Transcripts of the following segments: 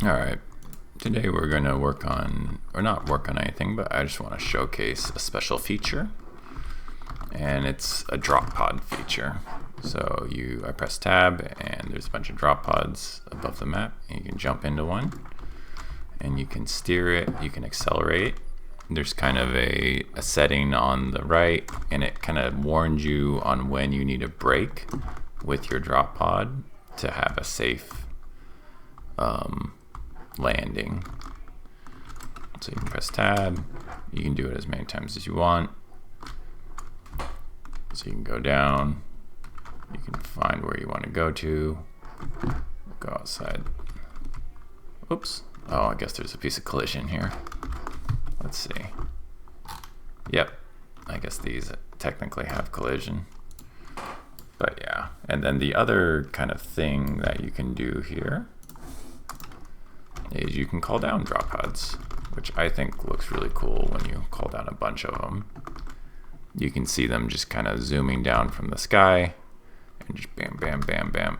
All right, today we're going to work on, or not work on anything, but I just want to showcase a special feature, and it's a drop pod feature. So I press tab, and there's a bunch of drop pods above the map, and you can jump into one, and you can steer it, you can accelerate. There's kind of a setting on the right, and it kind of warns you on when you need to brake with your drop pod to have a safe landing. So you can press tab, you can do it as many times as you want. So you can go down, you can find where you want to go to, go outside. Oops, oh, I guess there's a piece of collision here. Let's see. Yep, I guess these technically have collision. But yeah, and then the other kind of thing that you can do here is you can call down drop pods, which I think looks really cool when you call down a bunch of them. You can see them just kind of zooming down from the sky and just bam, bam, bam, bam.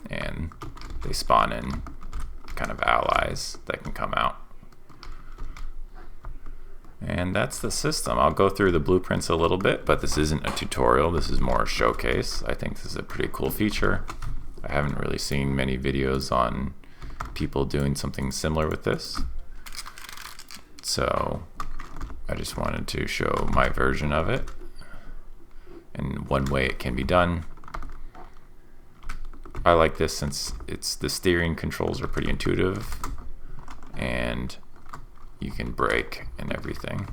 And they spawn in kind of allies that can come out. And that's the system. I'll go through the blueprints a little bit, but this isn't a tutorial. This is more a showcase. I think this is a pretty cool feature. I haven't really seen many videos on people doing something similar with this. So I just wanted to show my version of it and one way it can be done. I like this since the steering controls are pretty intuitive and you can brake and everything.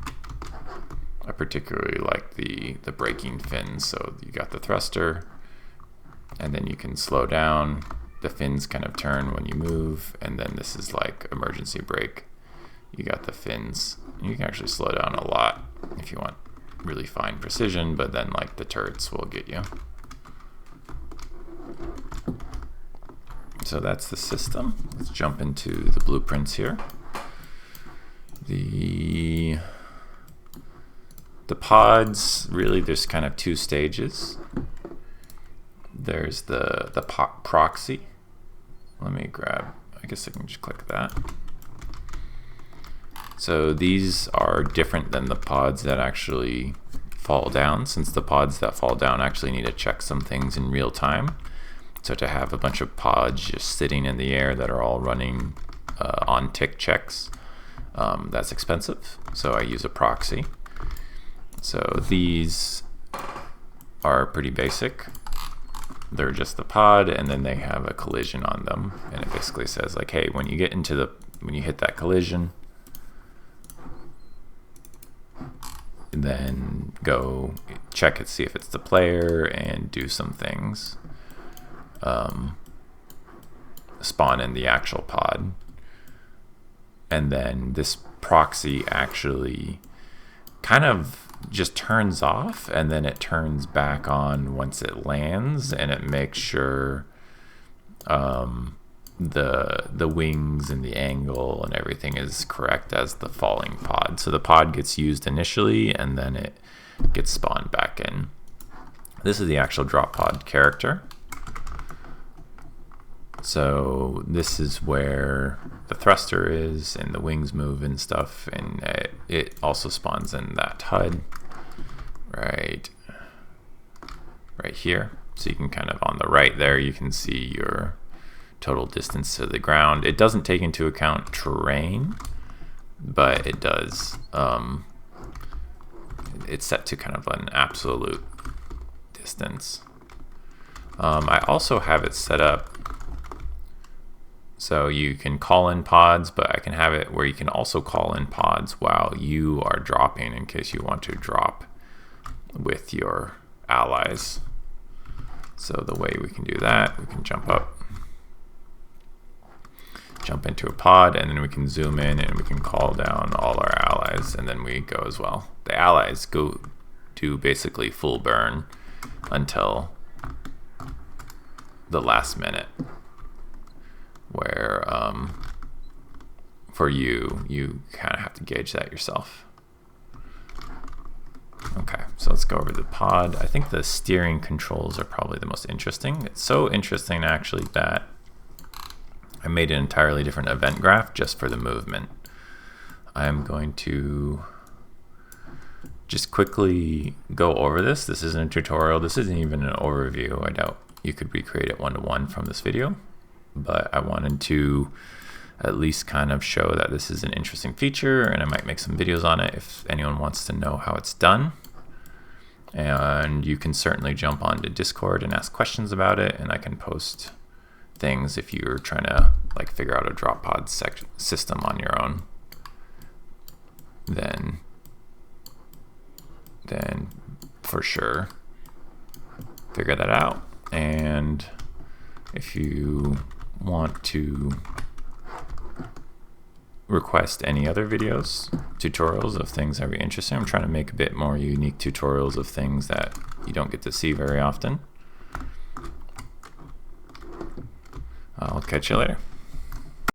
I particularly like the braking fins. So you got the thruster, and then you can slow down. The fins kind of turn when you move, and then this is like emergency brake. You got the fins. You can actually slow down a lot if you want really fine precision, but then like the turrets will get you. So that's the system. Let's jump into the blueprints here. The pods, really there's kind of two stages. There's the proxy. Let me grab, I guess I can just click that. So these are different than the pods that actually fall down, since the pods that fall down actually need to check some things in real time. So to have a bunch of pods just sitting in the air that are all running on tick checks, that's expensive, so I use a proxy. So these are pretty basic. They're just the pod, and then they have a collision on them, and it basically says like, hey, when you hit that collision, then go check it, see if it's the player, and do some things. Spawn in the actual pod. And then this proxy actually kind of just turns off, and then it turns back on once it lands, and it makes sure the wings and the angle and everything is correct as the falling pod. So the pod gets used initially, and then it gets spawned back in. This is the actual drop pod character. So this is where the thruster is and the wings move and stuff, and it also spawns in that HUD right here. So you can kind of, on the right there, you can see your total distance to the ground. It doesn't take into account terrain, but it does. It's set to kind of an absolute distance. I also have it set up so you can call in pods, but I can have it where you can also call in pods while you are dropping, in case you want to drop with your allies. So the way we can do that, we can jump up, jump into a pod, and then we can zoom in and we can call down all our allies, and then we go as well. The allies do basically full burn until the last minute, where for you kind of have to gauge that yourself. Okay, so let's go over the pod. I think the steering controls are probably the most interesting. It's so interesting actually that I made an entirely different event graph just for the movement. I'm going to just quickly go over this. This isn't a tutorial. This isn't even an overview. I doubt you could recreate it one-to-one from this video, but I wanted to at least kind of show that this is an interesting feature, and I might make some videos on it if anyone wants to know how it's done. And you can certainly jump onto Discord and ask questions about it, and I can post things if you're trying to like figure out a drop pod system on your own. Then for sure figure that out. And if you want to request any other videos, tutorials of things that are interesting, I'm trying to make a bit more unique tutorials of things that you don't get to see very often. I'll catch you later.